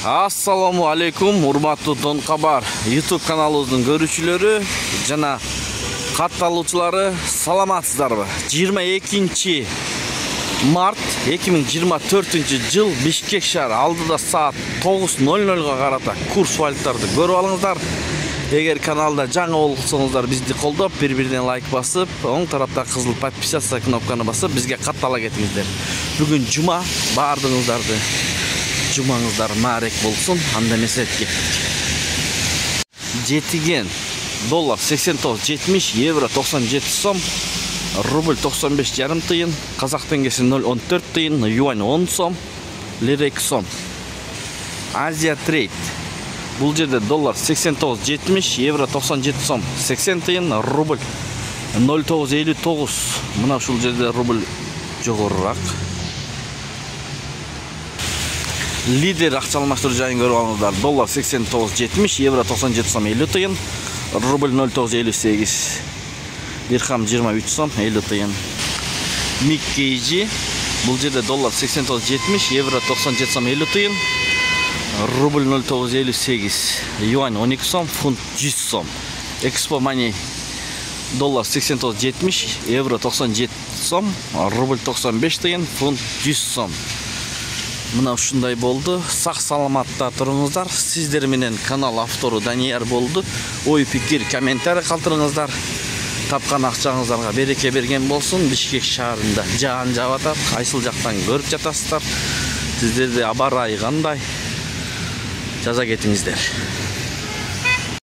Assalamu alaikum, урматтуу Дон Кабар YouTube каналыбыздын көрүүчүлөрү жана катталуучулары, саламатсыздарбы? 22 март 2024 жыл Бишкек шаары алдыда саат 9:00 карата курс валюталарды көрүп алыңыздар. Эгер каналда жаңы болсоңуздар бизди колдоп, бири-биринен лайк басып, оң тарапта кызыл подписаться кнопканы басып, бизге каттала кетиңиздер. Бүгүн жума, баардыгыңыздарды жумаңыздар маарек болсун. Анда эмесе кеттик. Жетиген доллар 89.70, евро 97 сом, рубль 95,5 тыйын, казак теңгеси 0,14 тыйын, юань 10 сом, лира 2 сом. Азия трейд. Бул жерде доллар 89.70, евро 97 сом, 80 тыйын, рубль 0,959. Мына ушул жерде рубль жогорураак. Лидер акча алмаштыруу жайын көрүп алыңыздар. Доллар 89.70, евро 97 сом 50 тыйын, рубль 0,958, дирхам 23 сом 50 тыйын. Миккейджи бул жерде доллар 89.70, евро 97 сом 50 тыйын, рубль 0,958, юань 12 сом, фунт 100 сом. Экспо Мани доллар 89.70, евро 97 сом, рубль 95 тыйын, фунт 100 сом. Мына ушундай болду. Сак саламатта туруңуздар. Сиздер менен канал автору Данияр болду. Ой, пикир, комментарий калтырыңыздар. Тапкан акчаңыздарга береке берген болсун. Бишкек шаарында жаан жаап атат. Кайсыл жактан көрүп жатасыздар? Сиздерде аба ырайы кандай? Жаза кетиңиздер.